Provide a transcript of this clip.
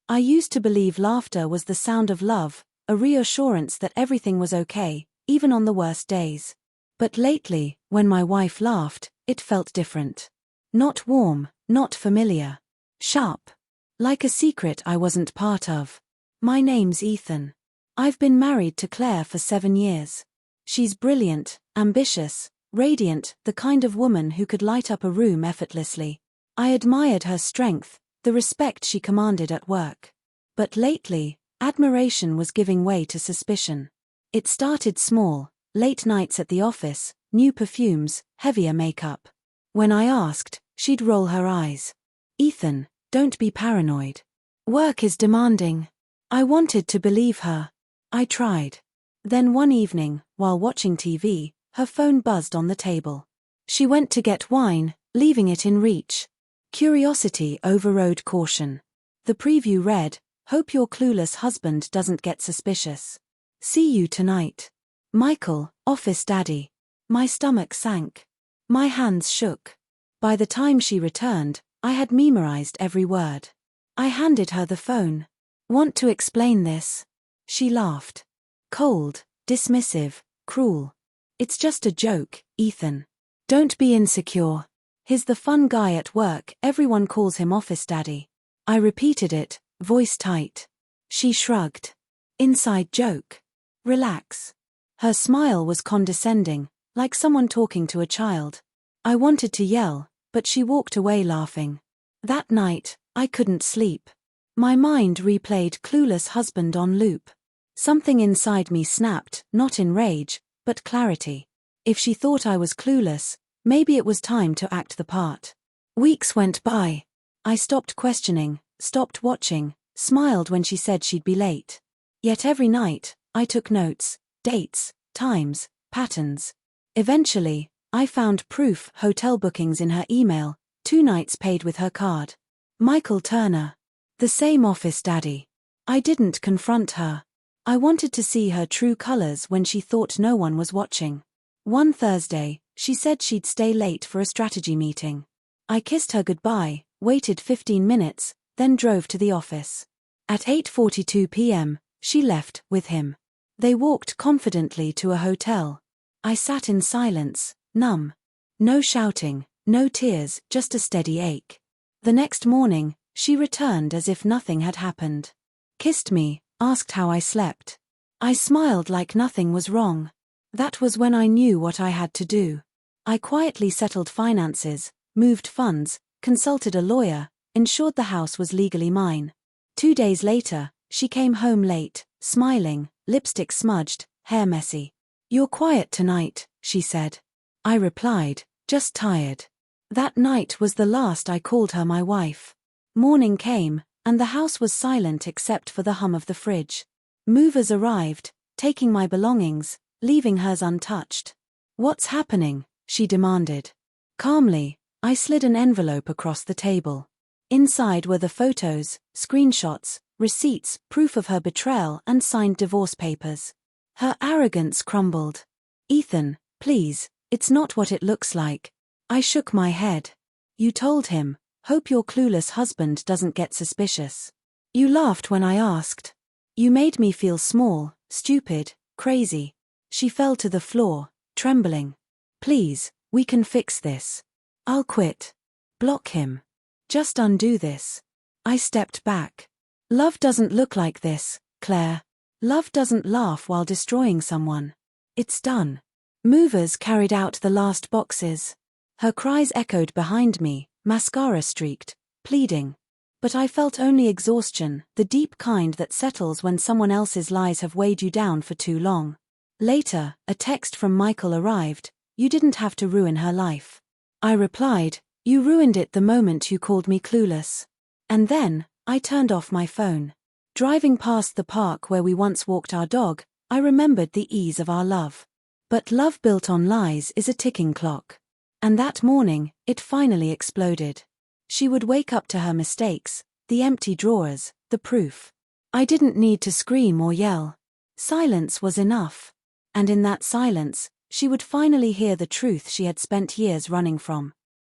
I used to believe laughter was the sound of love, a reassurance that everything was okay, even on the worst days. But lately, when my wife laughed, it felt different. Not warm, not familiar. Sharp. Like a secret I wasn't part of. My name's Ethan. I've been married to Claire for 7 years. She's brilliant, ambitious, radiant, the kind of woman who could light up a room effortlessly. I admired her strength, the respect she commanded at work. But lately, admiration was giving way to suspicion. It started small, late nights at the office, new perfumes, heavier makeup. When I asked, she'd roll her eyes. Ethan, don't be paranoid. Work is demanding. I wanted to believe her. I tried. Then one evening, while watching TV, her phone buzzed on the table. She went to get wine, leaving it in reach. Curiosity overrode caution. The preview read, "Hope your clueless husband doesn't get suspicious. See you tonight. Michael, office daddy." My stomach sank. My hands shook. By the time she returned, I had memorized every word. I handed her the phone. "Want to explain this?" She laughed. Cold, dismissive, cruel. "It's just a joke, Ethan. Don't be insecure. He's the fun guy at work, everyone calls him office daddy." I repeated it, voice tight. She shrugged. "Inside joke. Relax." Her smile was condescending, like someone talking to a child. I wanted to yell, but she walked away laughing. That night, I couldn't sleep. My mind replayed clueless husband on loop. Something inside me snapped, not in rage, but clarity. If she thought I was clueless, maybe it was time to act the part. Weeks went by. I stopped questioning, stopped watching, smiled when she said she'd be late. Yet every night, I took notes, dates, times, patterns. Eventually, I found proof: hotel bookings in her email, 2 nights paid with her card. Michael Turner. The same office daddy. I didn't confront her. I wanted to see her true colors when she thought no one was watching. One Thursday, she said she'd stay late for a strategy meeting. I kissed her goodbye, waited 15 minutes, then drove to the office. At 8:42 p.m., she left with him. They walked confidently to a hotel. I sat in silence, numb. No shouting, no tears, just a steady ache. The next morning, she returned as if nothing had happened. Kissed me, asked how I slept. I smiled like nothing was wrong. That was when I knew what I had to do. I quietly settled finances, moved funds, consulted a lawyer, ensured the house was legally mine. 2 days later, she came home late, smiling, lipstick smudged, hair messy. "You're quiet tonight," she said. I replied, "Just tired." That night was the last I called her my wife. Morning came, and the house was silent except for the hum of the fridge. Movers arrived, taking my belongings, leaving hers untouched. "What's happening?" she demanded. Calmly, I slid an envelope across the table. Inside were the photos, screenshots, receipts, proof of her betrayal, and signed divorce papers. Her arrogance crumbled. "Ethan, please, it's not what it looks like." I shook my head. "You told him, hope your clueless husband doesn't get suspicious. You laughed when I asked. You made me feel small, stupid, crazy." She fell to the floor, trembling. "Please, we can fix this. I'll quit. Block him. Just undo this." I stepped back. "Love doesn't look like this, Claire. Love doesn't laugh while destroying someone. It's done." Movers carried out the last boxes. Her cries echoed behind me, mascara streaked, pleading. But I felt only exhaustion, the deep kind that settles when someone else's lies have weighed you down for too long. Later, a text from Michael arrived. "You didn't have to ruin her life." I replied, "You ruined it the moment you called me clueless." And then, I turned off my phone. Driving past the park where we once walked our dog, I remembered the ease of our love. But love built on lies is a ticking clock. And that morning, it finally exploded. She would wake up to her mistakes, the empty drawers, the proof. I didn't need to scream or yell. Silence was enough. And in that silence, she would finally hear the truth she had spent years running from.